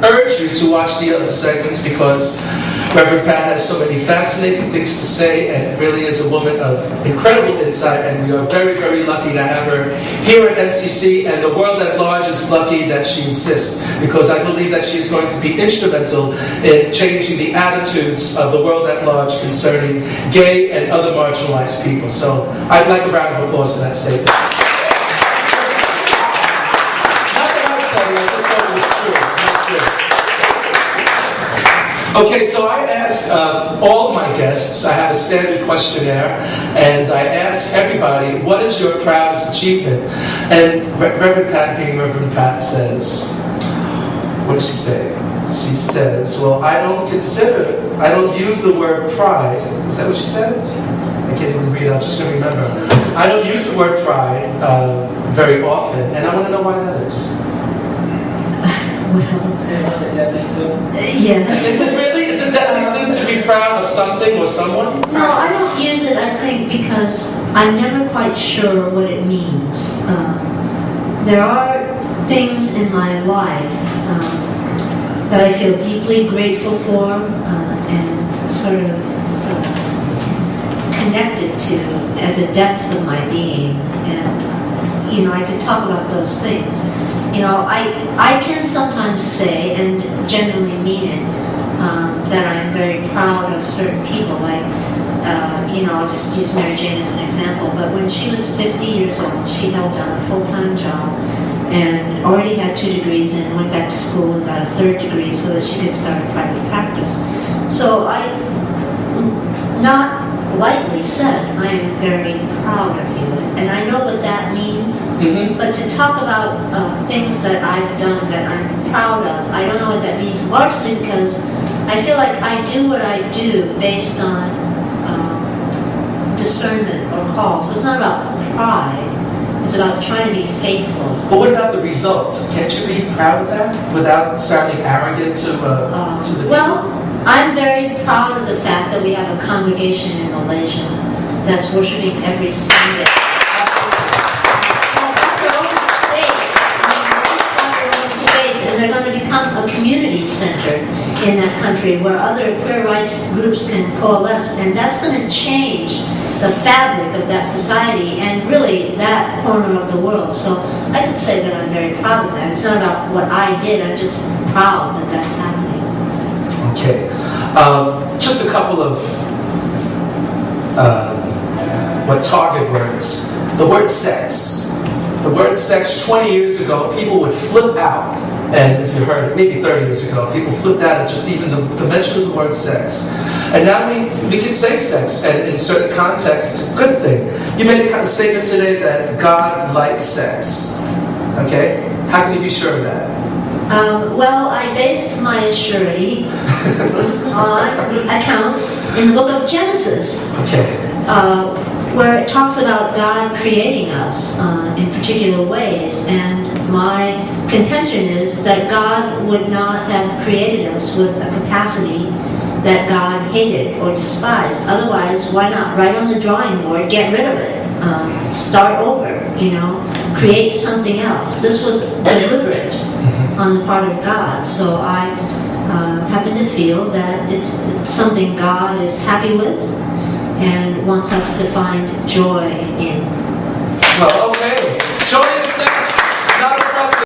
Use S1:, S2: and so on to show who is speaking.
S1: urge you to watch the other segments because Reverend Pat has so many fascinating things to say and really is a woman of incredible insight, and we are very, very lucky to have her here at MCC, and the world at large is lucky that she exists because I believe that she is going to be instrumental in changing the attitudes of the world at large concerning gay and other marginalized people. So I'd like a round of applause for that statement. Okay, so I ask all of my guests, I have a standard questionnaire, and I ask everybody, what is your proudest achievement? And Reverend Pat, being Reverend Pat, says, what does she say? She says, well, I don't use the word pride. Is that what she said? I can't even read, I'm just going to remember. I don't use the word pride very often, and I want to know why that is.
S2: Yes.
S1: Is it really? Is it deadly sin to be proud of something or someone?
S2: No, I don't use it, I think, because I'm never quite sure what it means. There are things in my life that I feel deeply grateful for and sort of connected to at the depths of my being. And, you know, I could talk about those things. You know, I can sometimes say, and generally mean it, that I'm very proud of certain people. Like, you know, I'll just use Mary Jane as an example, but when she was 50 years old, she held down a full-time job and already had 2 degrees and went back to school and got a 3rd degree so that she could start a private practice. So I, not lightly said, I am very proud of you. And I know what that means. Mm-hmm. But to talk about things that I've done that I'm proud of, I don't know what that means, largely because I feel like I do what I do based on discernment or call. So it's not about pride, it's about trying to be faithful.
S1: But what about the result? Can't you be proud of that without sounding arrogant to the people?
S2: Well, I'm very proud of the fact that we have a congregation in Malaysia that's worshiping every Sunday. They're going to become a community center in that country where other queer rights groups can coalesce, and that's going to change the fabric of that society and really that corner of the world. So I could say that I'm very proud of that. It's not about what I did, I'm just proud that that's happening.
S1: Okay. Just a couple of target words. The word sex. The word sex, 20 years ago, people would flip out. And if you heard it, maybe 30 years ago, people flipped out at just even the mention of the word sex. And now we can say sex, and in certain contexts, it's a good thing. You made a kind of statement today that God likes sex. Okay? How can you be sure of that?
S2: Well, I based my surety on accounts in the book of Genesis.
S1: Okay.
S2: Where it talks about God creating us in particular ways, and my contention is that God would not have created us with a capacity that God hated or despised. Otherwise, why not write on the drawing board, get rid of it, start over, you know, create something else. This was deliberate on the part of God, so I happen to feel that it's something God is happy with and wants us to find joy in.
S1: Well, okay. Joy is sex.